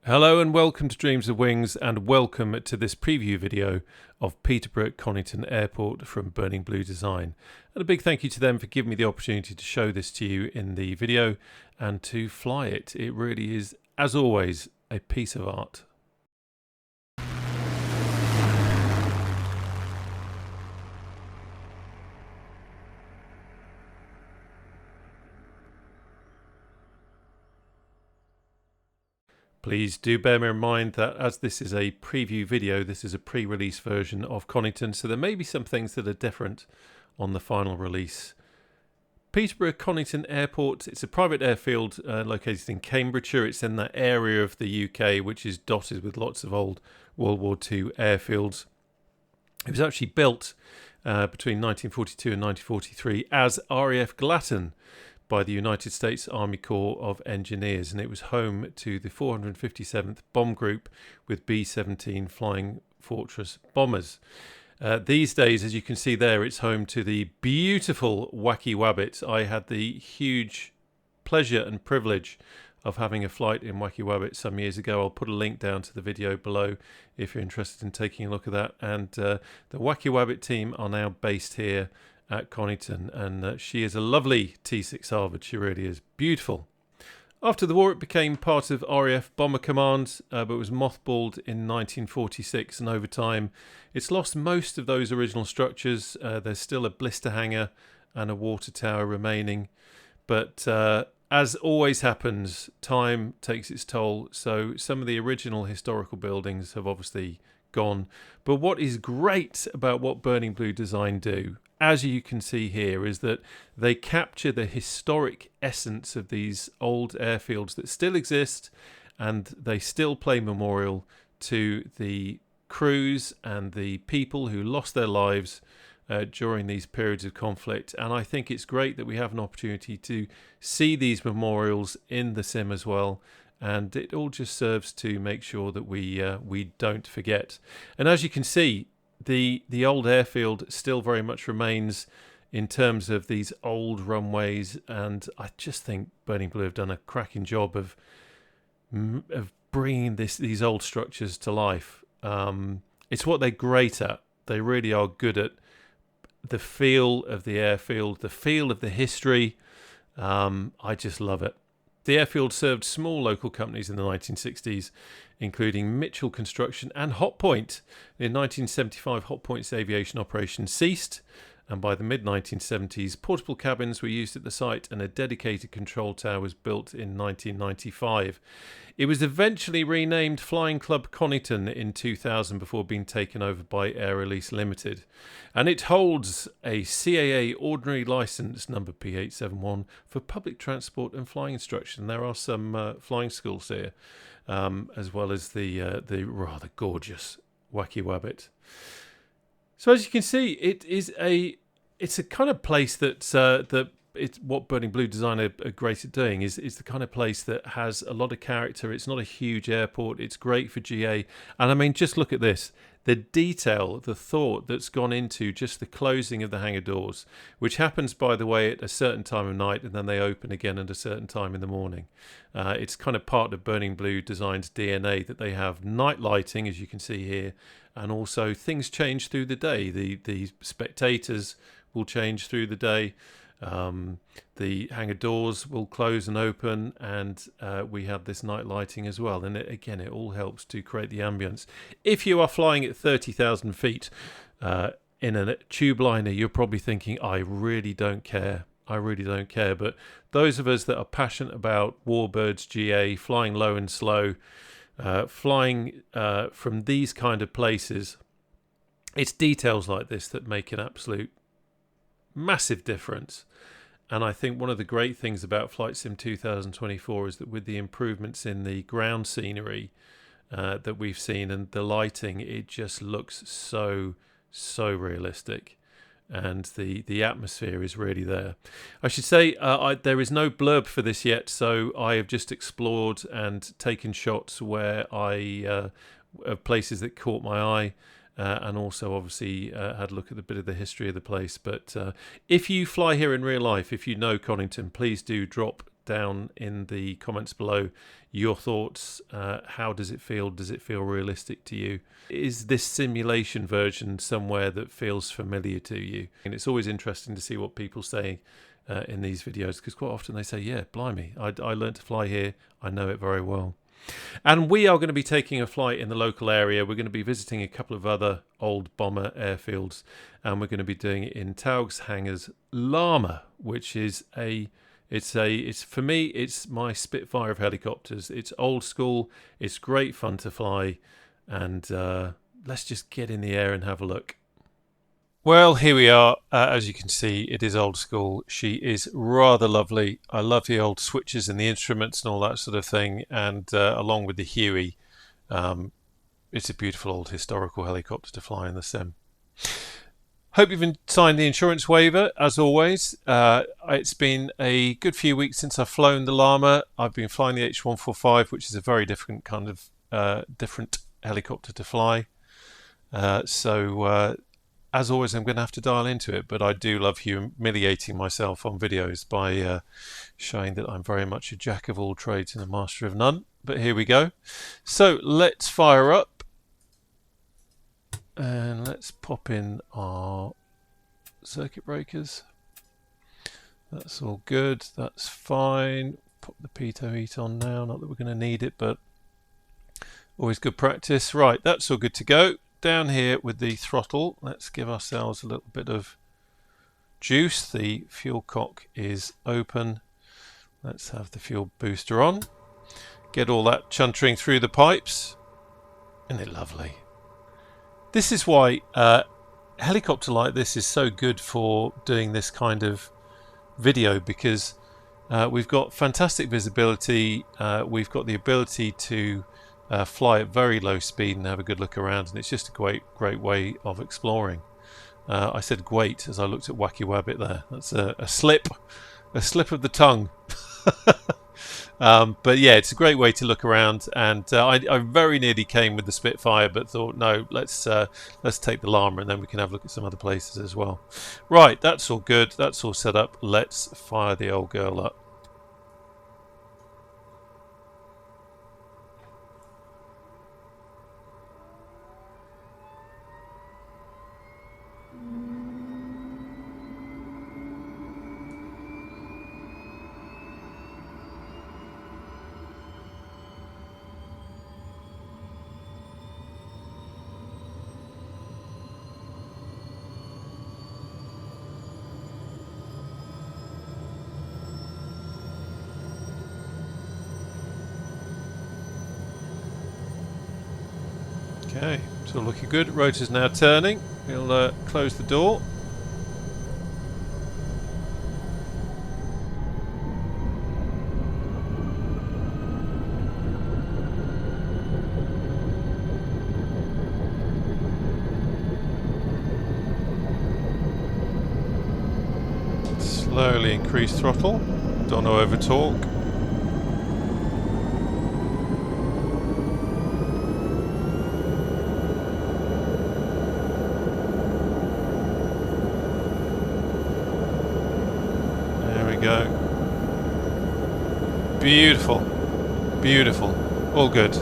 Hello and welcome to Dreams of Wings, and welcome to this preview video of Peterborough Conington Airport from Burning Blue Design. And a big thank you to them for giving me the opportunity to show this to you in the video and to fly it. It really is, as always, a piece of art. Please do bear in mind that as this is a preview video, this is a pre-release version of Conington, so there may be some things that are different on the final release. Peterborough Conington Airport, it's a private airfield located in Cambridgeshire. It's in that area of the UK which is dotted with lots of old World War II airfields. It was actually built between 1942 and 1943 as RAF Glatton by the United States Army Corps of Engineers, and it was home to the 457th Bomb Group with B-17 Flying Fortress bombers. These days, as you can see there, it's home to the beautiful Wacky Wabbit. I had the huge pleasure and privilege of having a flight in Wacky Wabbit some years ago. I'll put a link down to the video below if you're interested in taking a look at that. And the Wacky Wabbit team are now based here at Conington, and she is a lovely T6 Harvard. She really is beautiful. After the war, it became part of RAF Bomber Command, but was mothballed in 1946, and over time it's lost most of those original structures. There's still a blister hangar and a water tower remaining, but as always happens, time takes its toll, so some of the original historical buildings have obviously gone. But what is great about what Burning Blue Design do, as you can see here, is that they capture the historic essence of these old airfields that still exist, and they still play memorial to the crews and the people who lost their lives during these periods of conflict. And I think it's great that we have an opportunity to see these memorials in the sim as well, and it all just serves to make sure that we don't forget. And as you can see, the old airfield still very much remains in terms of these old runways, and I just think Burning Blue have done a cracking job of bringing these old structures to life. It's what they're great at. They really are good at the feel of the airfield, the feel of the history. I just love it. The airfield served small local companies in the 1960s, including Mitchell Construction and Hotpoint. In 1975, Hotpoint's aviation operations ceased, and by the mid-1970s, portable cabins were used at the site, and a dedicated control tower was built in 1995. It was eventually renamed Flying Club Conington in 2000 before being taken over by Air Release Limited. And it holds a CAA ordinary licence number P871 for public transport and flying instruction. There are some flying schools here, as well as the rather gorgeous Wacky Wabbit. So as you can see, it's a kind of place that it's what Burning Blue Design are great at doing is the kind of place that has a lot of character. It's not a huge airport. It's great for GA. And I mean, just look at this. The detail, the thought that's gone into just the closing of the hangar doors, which happens, by the way, at a certain time of night, and then they open again at a certain time in the morning. It's kind of part of Burning Blue Design's DNA that they have night lighting, as you can see here, and also things change through the day. The spectators will change through the day. The hangar doors will close and open, and we have this night lighting as well. And it all helps to create the ambience. If you are flying at 30,000 feet in a tube liner, you're probably thinking, I really don't care. I really don't care. But those of us that are passionate about Warbirds GA, flying low and slow, flying from these kind of places, it's details like this that make an absolute massive difference. And I think one of the great things about Flight Sim 2024 is that with the improvements in the ground scenery that we've seen and the lighting, it just looks so realistic, and the atmosphere is really there. I should say there is no blurb for this yet, so I have just explored and taken shots where of places that caught my eye. And also obviously had a look at a bit of the history of the place. But if you fly here in real life, if you know Conington, please do drop down in the comments below your thoughts. How does it feel? Does it feel realistic to you? Is this simulation version somewhere that feels familiar to you? And it's always interesting to see what people say in these videos, because quite often they say, yeah, blimey, I learned to fly here. I know it very well. And we are going to be taking a flight in the local area. We're going to be visiting a couple of other old bomber airfields, and we're going to be doing it in Taog's Hangar's Lama, which is it's for me, it's my Spitfire of helicopters. It's old school, it's great fun to fly, and let's just get in the air and have a look. Well, here we are. As you can see, it is old school. She is rather lovely. I love the old switches and the instruments and all that sort of thing. And along with the Huey, it's a beautiful old historical helicopter to fly in the sim. Hope you've signed the insurance waiver, as always. It's been a good few weeks since I've flown the Lama. I've been flying the H145, which is a very different kind of different helicopter to fly. As always, I'm going to have to dial into it, but I do love humiliating myself on videos by showing that I'm very much a jack of all trades and a master of none. But here we go. So let's fire up and let's pop in our circuit breakers. That's all good. That's fine. Pop the pitot heat on now. Not that we're going to need it, but always good practice. Right, that's all good to go. Down here with the throttle, let's give ourselves a little bit of juice. The fuel cock is open. Let's have the fuel booster on. Get all that chuntering through the pipes. Isn't it lovely? This is why a helicopter like this is so good for doing this kind of video, because we've got fantastic visibility. We've got the ability to fly at very low speed and have a good look around, and it's just a great way of exploring. I said great as I looked at Wacky Wabbit there. That's a slip of the tongue. But yeah, it's a great way to look around, and I very nearly came with the Spitfire, but thought no, let's take the Lama and then we can have a look at some other places as well. Right, that's all good, that's all set up. Let's fire the old girl up. Okay, it's all looking good. Rotor's now turning. We'll close the door. Slowly increase throttle. Don't over torque. Go. Beautiful, beautiful, all good.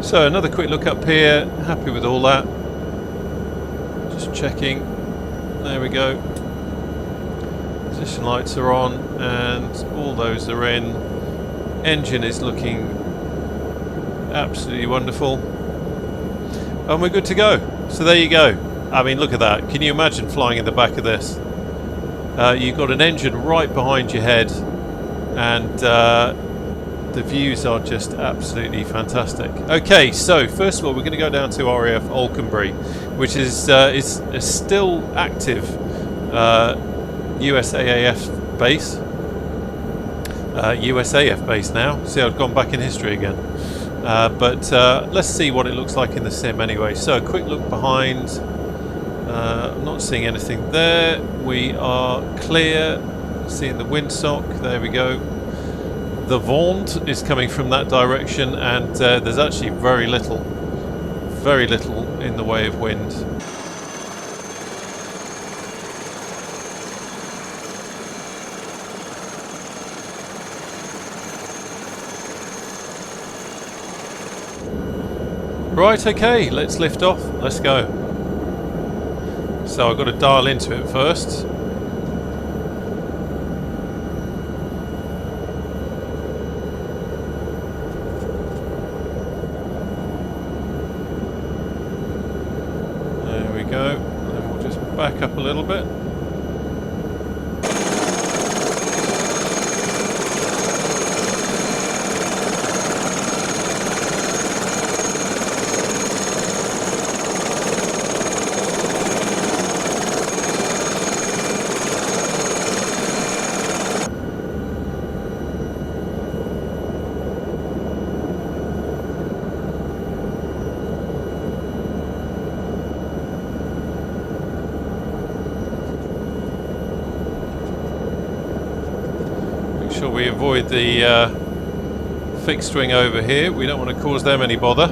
So another quick look up here. Happy with all that. Just checking. There we go. Position lights are on and all those are in. Engine is looking absolutely wonderful, and we're good to go. So there you go. I mean, look at that. Can you imagine flying in the back of this? You've got an engine right behind your head, and the views are just absolutely fantastic. Okay, so first of all, we're going to go down to RAF Alconbury, which is a still active USAF base. USAF base now. See, I've gone back in history again. But let's see what it looks like in the sim anyway. So a quick look behind. I'm not seeing anything there. We are clear. Seeing the windsock. There we go. The vent is coming from that direction, and there's actually very little in the way of wind. Right, okay, let's lift off. Let's go. So I've got to dial into it first. There we go. And we'll just back up a little bit. Sure we avoid the fixed wing over here. We don't want to cause them any bother.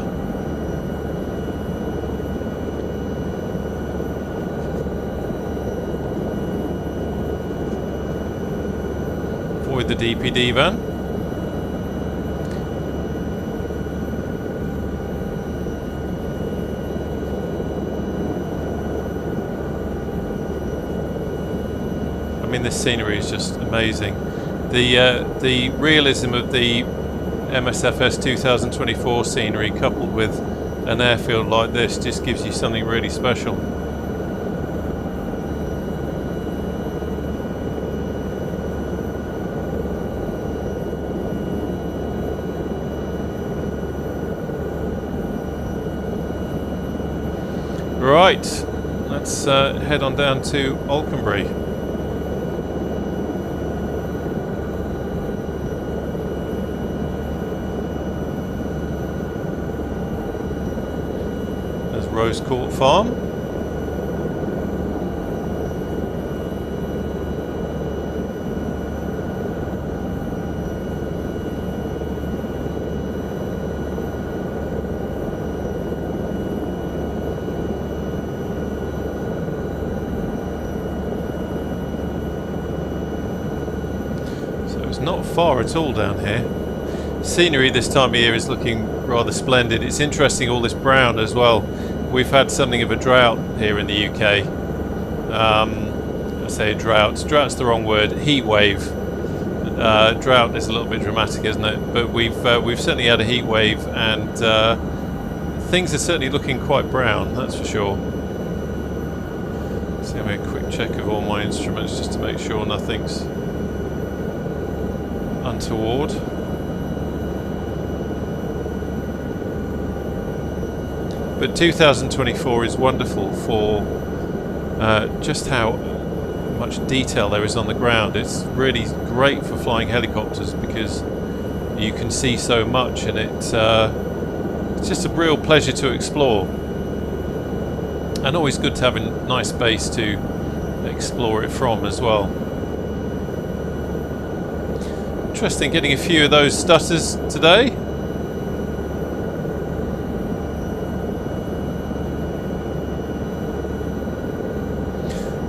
Avoid the DPD van. I mean, this scenery is just amazing. The realism of the MSFS 2024 scenery coupled with an airfield like this just gives you something really special. Right, let's head on down to Alconbury. Rose Court Farm. So it's not far at all down here. Scenery this time of year is looking rather splendid. It's interesting, all this brown as well. We've had something of a drought here in the UK. I say a drought. Drought's the wrong word. Heat wave. Drought is a little bit dramatic, isn't it? But we've certainly had a heat wave, and things are certainly looking quite brown. That's for sure. Let's have a quick check of all my instruments just to make sure nothing's untoward. But 2024 is wonderful for just how much detail there is on the ground. It's really great for flying helicopters because you can see so much, and it's just a real pleasure to explore. And always good to have a nice base to explore it from as well. Interesting getting a few of those stutters today.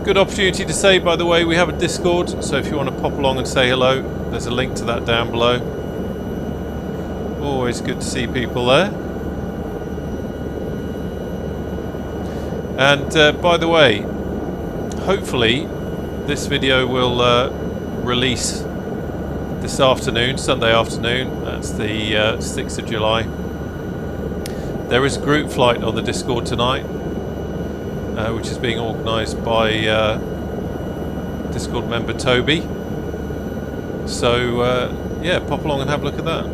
Good opportunity to say, by the way, we have a Discord, so if you want to pop along and say hello, there's a link to that down below. Always good to see people there. And by the way, hopefully this video will release this afternoon, Sunday afternoon. That's the 6th of July. There is a group flight on the Discord tonight, which is being organised by Discord member Toby. So yeah, pop along and have a look at that.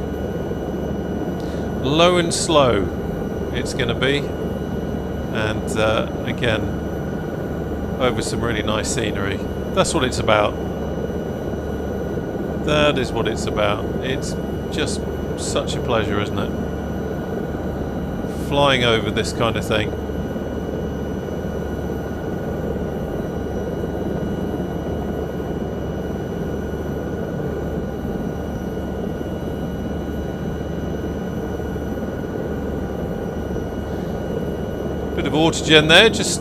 Low and slow it's going to be, and again over some really nice scenery. That's what it's about. That is what it's about. It's just such a pleasure, isn't it? Flying over this kind of thing. Bit of autogen there, just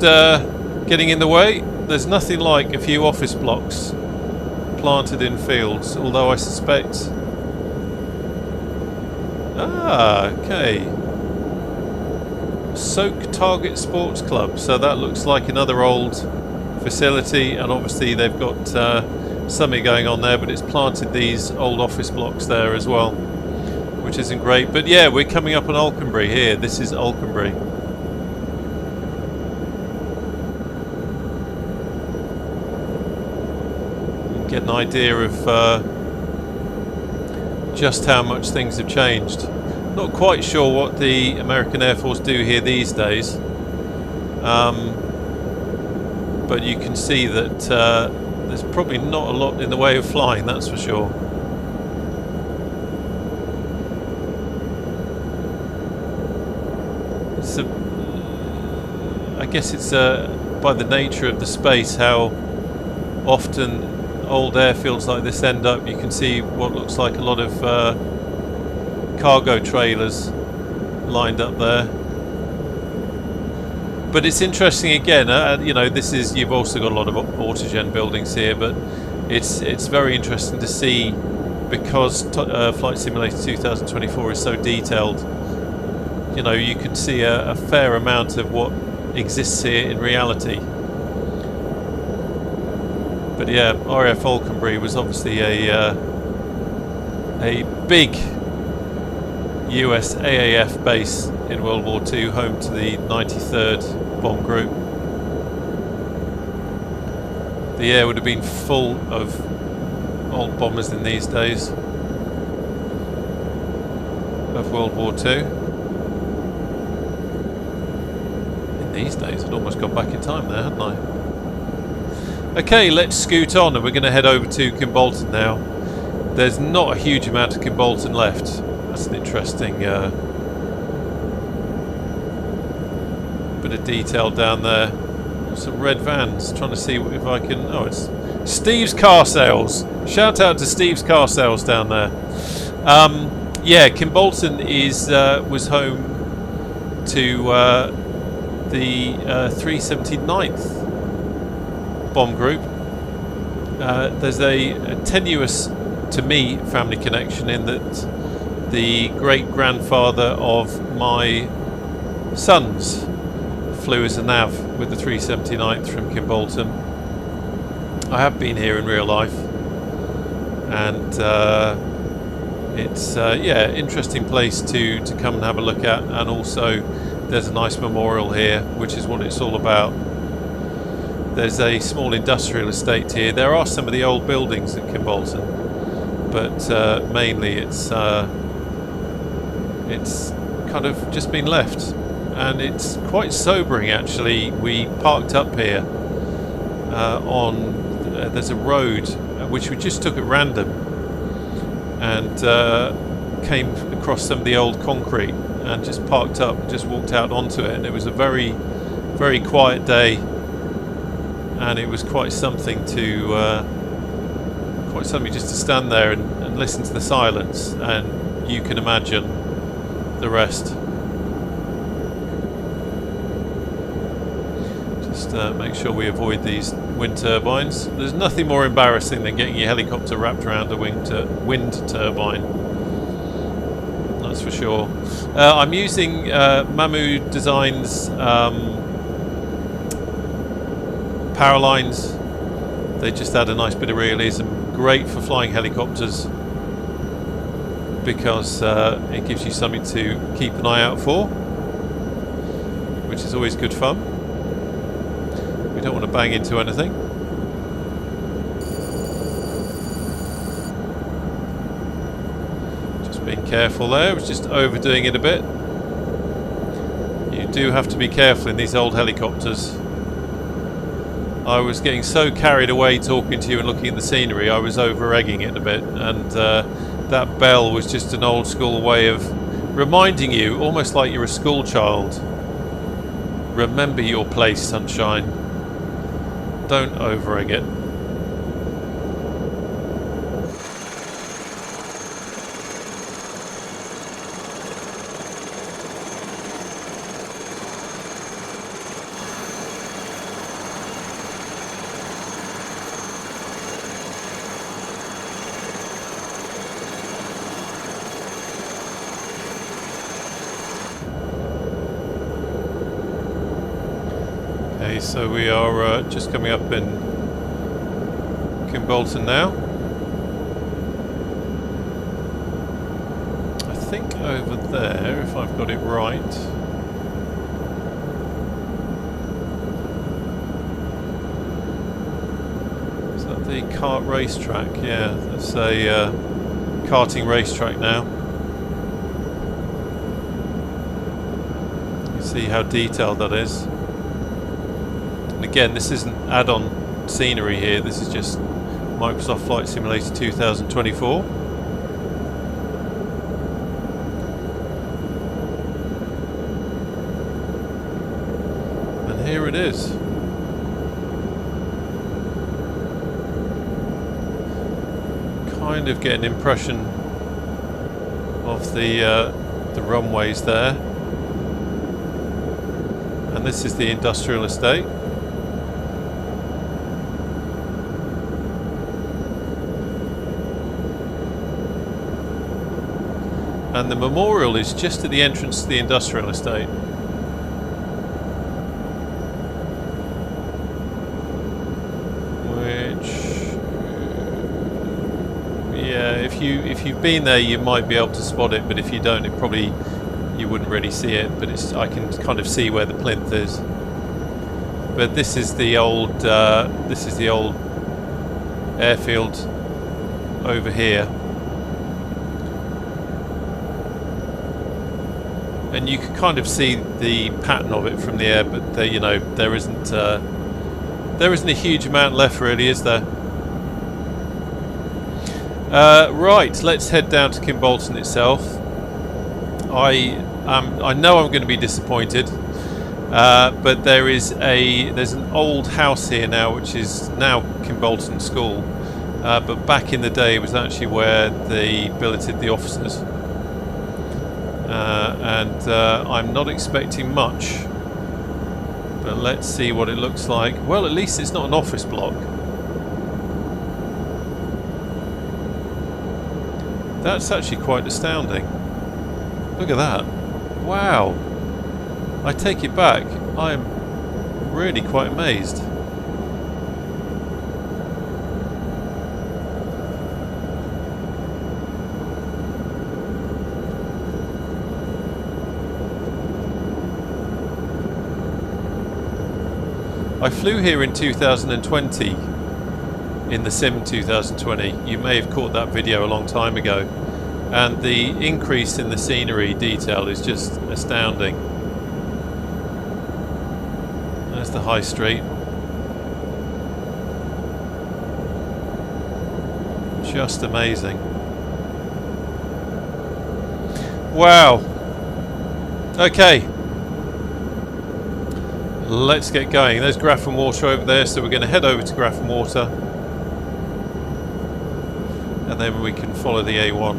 getting in the way. There's nothing like a few office blocks planted in fields, although I suspect... Ah, okay. Soak Target Sports Club. So that looks like another old facility, and obviously they've got something going on there, but it's planted these old office blocks there as well, which isn't great. But yeah, we're coming up on Alconbury here. This is Alconbury. Get an idea of just how much things have changed. Not quite sure what the American Air Force do here these days, but you can see that there's probably not a lot in the way of flying, that's for sure. I guess it's by the nature of the space how often old airfields like this end up. You can see what looks like a lot of cargo trailers lined up there. But it's interesting again, you know, you've also got a lot of autogen buildings here, but it's very interesting to see, because Flight Simulator 2024 is so detailed. You know, you can see a fair amount of what exists here in reality. But yeah, RAF Alconbury was obviously a big US AAF base in World War II, home to the 93rd Bomb Group. The air would have been full of old bombers in these days of World War II. In these days, I'd almost gone back in time there, hadn't I? Okay, let's scoot on, and we're going to head over to Kimbolton now. There's not a huge amount of Kimbolton left. That's an interesting bit of detail down there. Some red vans. Trying to see if I can... Oh, it's Steve's Car Sales. Shout out to Steve's Car Sales down there. Yeah, Kimbolton was home to the 379th Bomb Group. There's a tenuous, to me, family connection in that the great-grandfather of my sons flew as a nav with the 379th from Kimbolton. I have been here in real life, and it's yeah, interesting place to come and have a look at. And also there's a nice memorial here, which is what it's all about. There's a small industrial estate here. There are some of the old buildings at Kimbolton, but mainly it's kind of just been left, and it's quite sobering actually. We parked up here there's a road which we just took at random, and came across some of the old concrete and just parked up and just walked out onto it, and it was a very, very quiet day. And it was quite something just to stand there and listen to the silence, and you can imagine the rest. Just make sure we avoid these wind turbines. There's nothing more embarrassing than getting your helicopter wrapped around a wind turbine. That's for sure. I'm using Mamu Designs power lines. They just add a nice bit of realism. Great for flying helicopters, because it gives you something to keep an eye out for, which is always good fun. We don't want to bang into anything. Just being careful there. I was just overdoing it a bit. You do have to be careful in these old helicopters. I was getting so carried away talking to you and looking at the scenery, I was over-egging it a bit, and that bell was just an old school way of reminding you, almost like you're a school child. Remember your place, sunshine. Don't over-egg it. Okay, so we are just coming up in Kimbolton now. I think over there, if I've got it right. Is that the kart racetrack? Yeah, that's a karting racetrack now. You see how detailed that is. And again, this isn't add-on scenery here, this is just Microsoft Flight Simulator 2024. And here it is. Kind of get an impression of the runways there. And this is the industrial estate. And the memorial is just at the entrance to the industrial estate. Which, yeah, if you've been there, you might be able to spot it, but if you don't, it probably you wouldn't really see it. But I can kind of see where the plinth is. But this is the old airfield over here. And you can kind of see the pattern of it from the air, but there, you know, there isn't a huge amount left, really, is there? Right, let's head down to Kimbolton itself. I know I'm going to be disappointed, but there's an old house here now, which is now Kimbolton School, but back in the day it was actually where they billeted the officers. And I'm not expecting much, but let's see what it looks like. Well, at least it's not an office block. That's actually quite astounding. Look at that. Wow. I take it back. I'm really quite amazed. I flew here in 2020, in the Sim 2020. You may have caught that video a long time ago. And the increase in the scenery detail is just astounding. There's the high street. Just amazing. Wow. Okay. Let's get going. There's Grafton Water over there, so we're going to head over to Grafton Water, and then we can follow the A1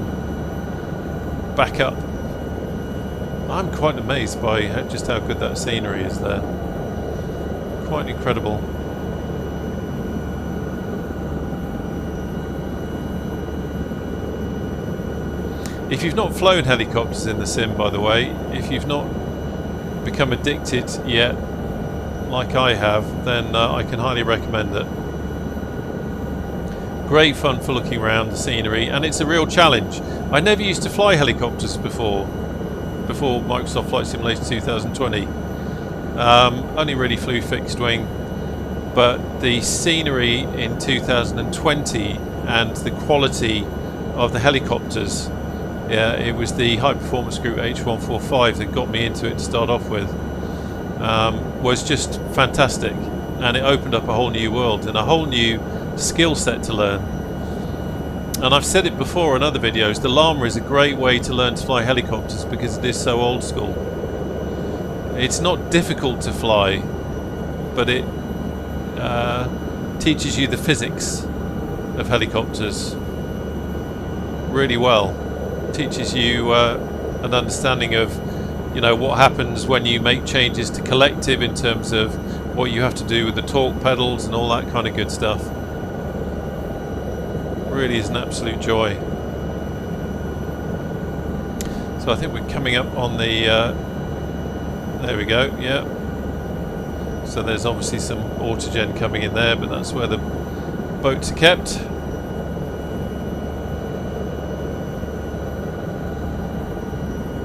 back up. I'm quite amazed by just how good that scenery is there. Quite incredible. If you've not flown helicopters in the sim, by the way, if you've not become addicted yet, like I have, then I can highly recommend it. Great fun for looking around the scenery, and it's a real challenge. I never used to fly helicopters before Microsoft Flight Simulator 2020. Only really flew fixed wing, but the scenery in 2020 and the quality of the helicopters, yeah, it was the high performance group H145 that got me into it to start off with. Was just fantastic, and it opened up a whole new world and a whole new skill set to learn. And I've said it before in other videos, the Lama is a great way to learn to fly helicopters because it is so old school. It's not difficult to fly, but it teaches you the physics of helicopters really well. Teaches you an understanding of, you know, what happens when you make changes to collective in terms of what you have to do with the torque pedals and all that kind of good stuff. Really is an absolute joy. So I think we're coming up on the there we go, yeah. So there's obviously some autogen coming in there, but that's where the boats are kept.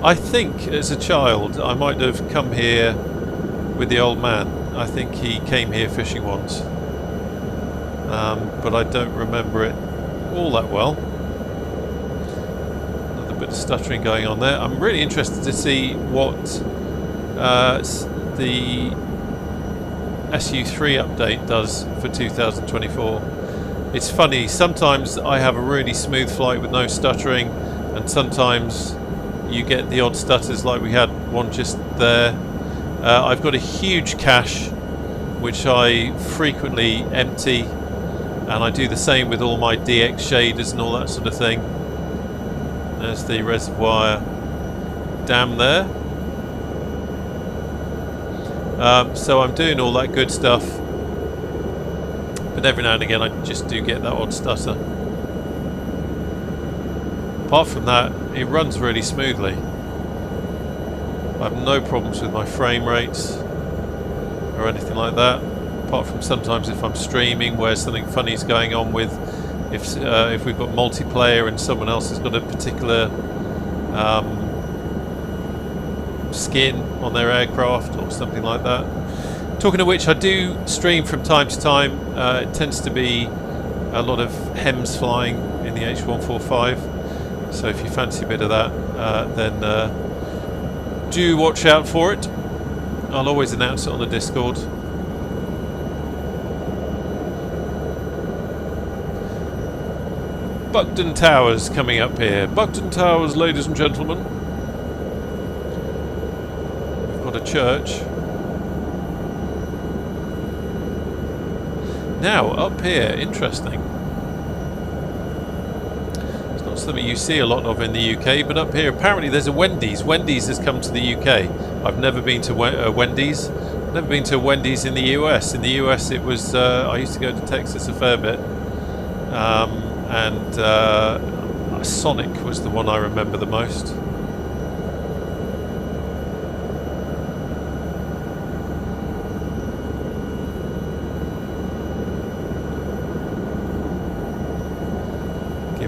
I think as a child I might have come here with the old man. I think he came here fishing once, but I don't remember it all that well. Another bit of stuttering going on there. I'm really interested to see what the SU3 update does for 2024. It's funny, sometimes I have a really smooth flight with no stuttering, and sometimes you get the odd stutters like we had one just there. I've got a huge cache which I frequently empty, and I do the same with all my DX shaders and all that sort of thing. There's the reservoir dam there. So I'm doing all that good stuff, but every now and again I just do get that odd stutter. Apart from that, it runs really smoothly. I have no problems with my frame rates or anything like that, apart from sometimes if I'm streaming where something funny is going on with, if we've got multiplayer and someone else has got a particular skin on their aircraft or something like that. Talking of which, I do stream from time to time. It tends to be a lot of HEMS flying in the H145. So if you fancy a bit of that, then do watch out for it. I'll always announce it on the Discord. Buckton Towers coming up here. Buckton Towers, ladies and gentlemen. We've got a church. Now, up here, interesting. Something you see a lot of in the UK, but up here apparently there's a Wendy's. Wendy's has come to the UK. I've never been to Wendy's. Never been to Wendy's in the US. In the US it was, I used to go to Texas a fair bit, and Sonic was the one I remember the most.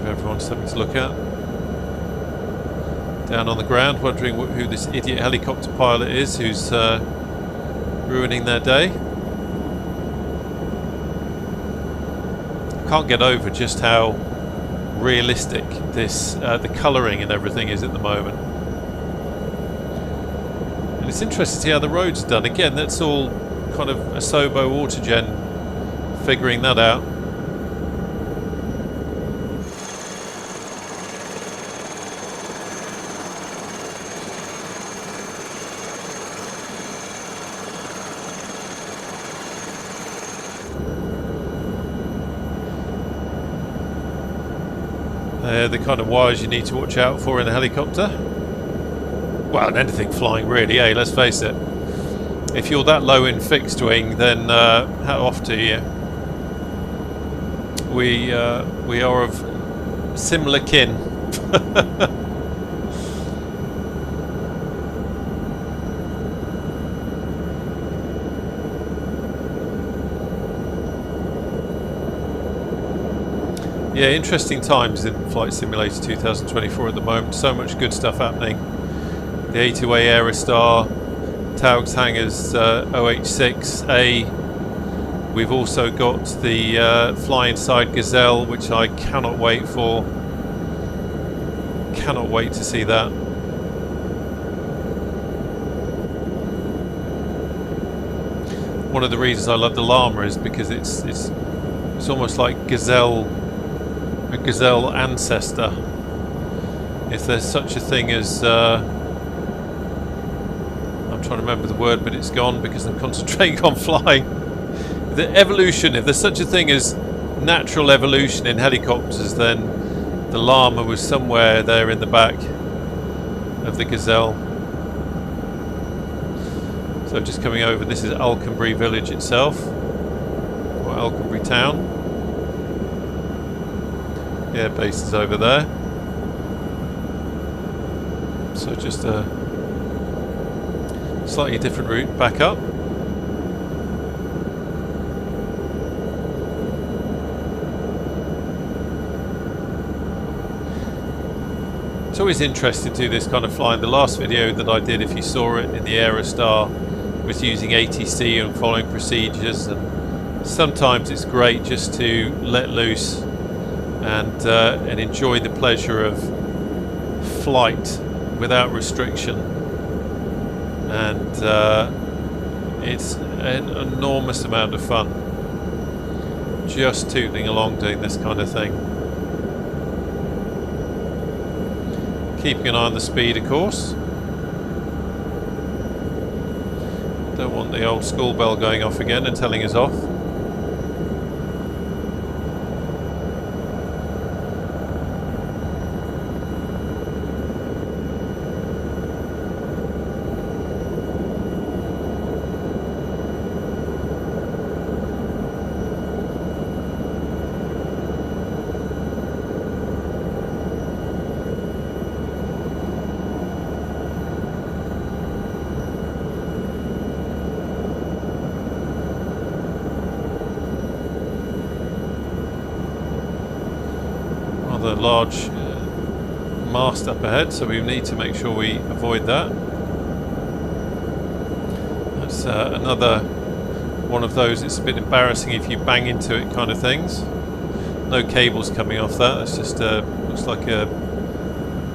Everyone something to look at. Down on the ground, wondering who this idiot helicopter pilot is who's ruining their day. I can't get over just how realistic this the colouring and everything is at the moment. And it's interesting to see how the roads are done. Again, that's all kind of Asobo Autogen figuring that out. The kind of wires you need to watch out for in a helicopter. Well, and anything flying really, eh? Let's face it. If you're that low in fixed wing, then hat off to you. We are of similar kin. Yeah, interesting times in Flight Simulator 2024 at the moment. So much good stuff happening. The A2A Aerostar, Taog's Hangars OH6A. We've also got the Fly Inside Gazelle, which I cannot wait for. Cannot wait to see that. One of the reasons I love the Lama is because it's almost like Gazelle. A Gazelle ancestor, if there's such a thing as I'm trying to remember the word, but it's gone because I'm concentrating on flying. The evolution, if there's such a thing as natural evolution in helicopters, then the Lama was somewhere there in the back of the Gazelle. So just coming over, this is Alconbury village itself, or Alconbury town. Air base is over there. So just a slightly different route back up. It's always interesting to do this kind of flying. The last video that I did, if you saw it in the Aerostar, was using ATC and following procedures, and sometimes it's great just to let loose and enjoy the pleasure of flight without restriction. And it's an enormous amount of fun just tooting along doing this kind of thing. Keeping an eye on the speed, of course. Don't want the old school bell going off again and telling us off. Rather large mast up ahead, so we need to make sure we avoid that. That's another one of those, it's a bit embarrassing if you bang into it kind of things. No cables coming off that, that's just looks like a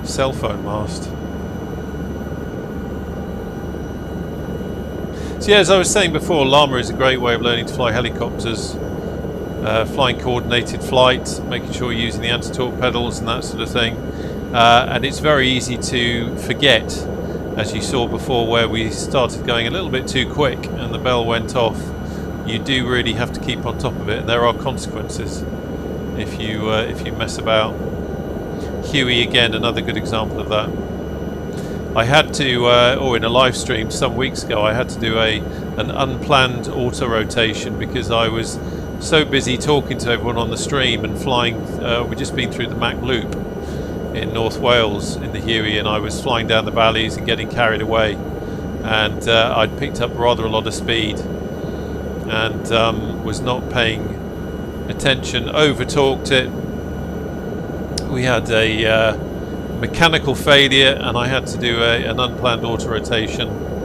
cell phone mast. So yeah, as I was saying before, Lama is a great way of learning to fly helicopters. Flying coordinated flight, making sure you're using the anti-torque pedals and that sort of thing. And it's very easy to forget, as you saw before where we started going a little bit too quick and the bell went off. You do really have to keep on top of it, and there are consequences if you mess about. Huey again, another good example of that. I had to, or in a live stream some weeks ago, I had to do an unplanned auto rotation because I was so busy talking to everyone on the stream and flying. We'd just been through the Mac Loop in North Wales in the Huey, and I was flying down the valleys and getting carried away, and I'd picked up rather a lot of speed and was not paying attention, over torqued it. We had a mechanical failure and I had to do an unplanned auto rotation,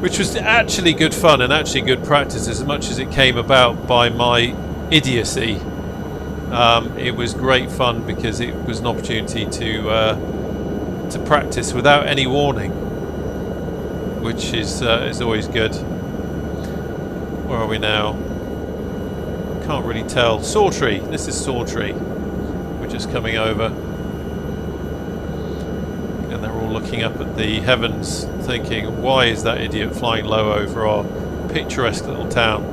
which was actually good fun and actually good practice, as much as it came about by my idiocy. It was great fun because it was an opportunity to practice without any warning, which is always good. Where are we now? Can't really tell. Sawtree. This is Sawtree. We're just coming over. And they're all looking up at the heavens thinking, why is that idiot flying low over our picturesque little town?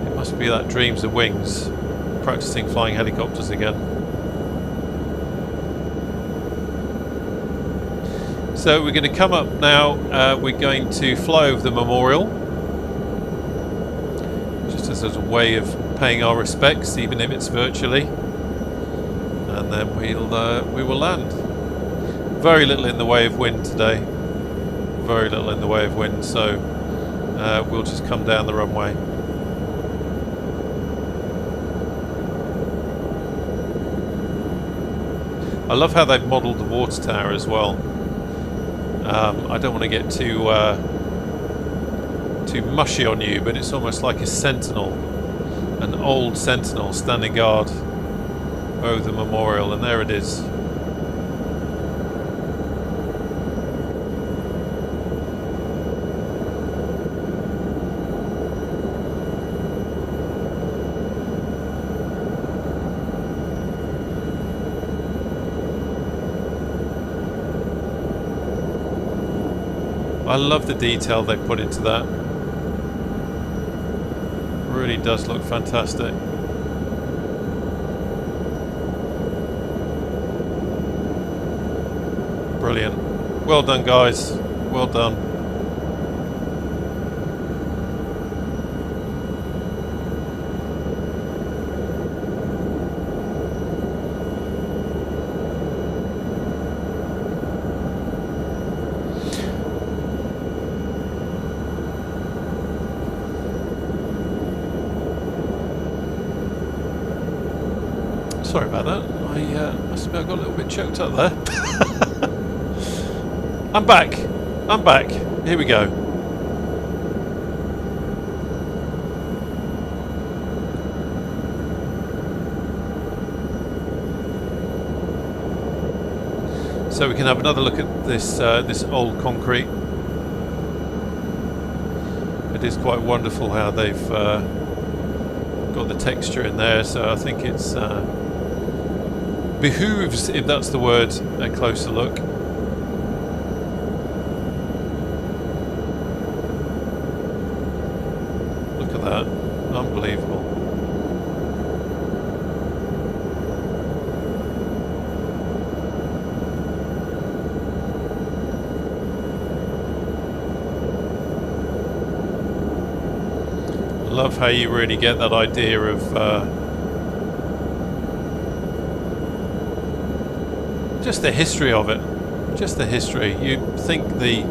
It must be that dreams of wings, practicing flying helicopters again. So we're going to come up now, we're going to fly over the memorial, just as a way of paying our respects, even if it's virtually, and then we will land. Very little in the way of wind today, very little in the way of wind, so we'll just come down the runway. I love how they've modelled the water tower as well. I don't want to get too mushy on you, but it's almost like a sentinel, an old sentinel standing guard over the memorial, and there it is. I love the detail they put into that. Really does look fantastic. Brilliant. Well done, guys. Well done. Sorry about that. must admit I got a little bit choked up there. I'm back. I'm back. Here we go. So we can have another look at this this old concrete. It is quite wonderful how they've got the texture in there. So I think it's behooves, if that's the word, a closer look. Look at that, unbelievable. I love how you really get that idea of just the history of it. Just the history. You think the,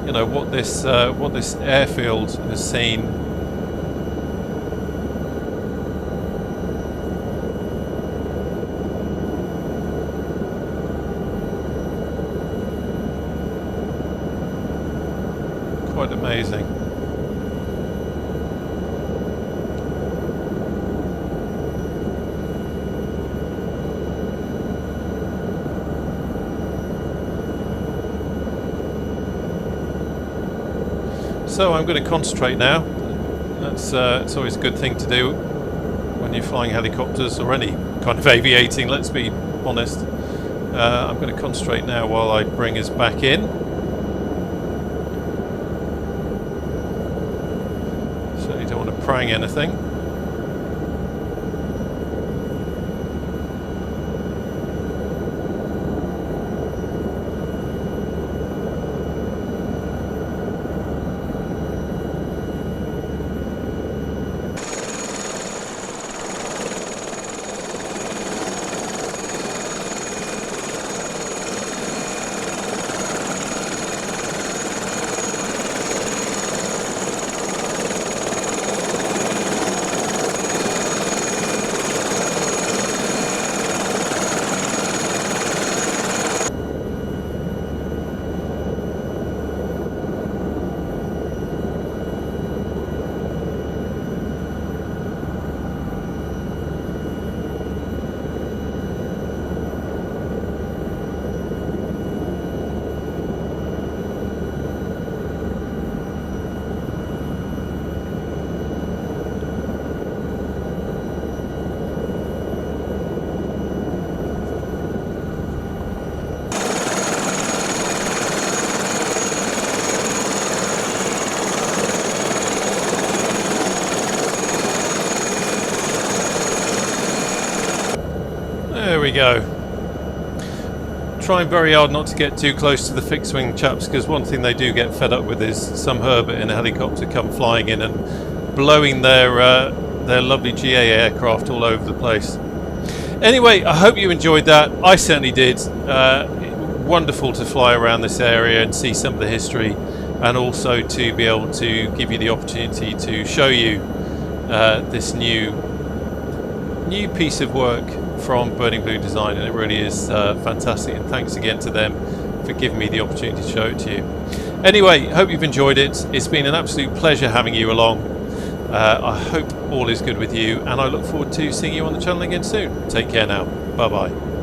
you know, what this airfield has seen. Quite amazing. So I'm going to concentrate now. That's it's always a good thing to do when you're flying helicopters or any kind of aviating, let's be honest. I'm going to concentrate now while I bring us back in. Certainly don't want to prang anything. There we go. Trying very hard not to get too close to the fixed wing chaps, because one thing they do get fed up with is some Herbert in a helicopter come flying in and blowing their lovely GA aircraft all over the place. Anyway, I hope you enjoyed that. I certainly did. Wonderful to fly around this area and see some of the history, and also to be able to give you the opportunity to show you this new piece of work from Burning Blue Design, and it really is fantastic, and thanks again to them for giving me the opportunity to show it to you. Anyway, hope you've enjoyed it. It's been an absolute pleasure having you along. I hope all is good with you, and I look forward to seeing you on the channel again soon. Take care now. Bye bye.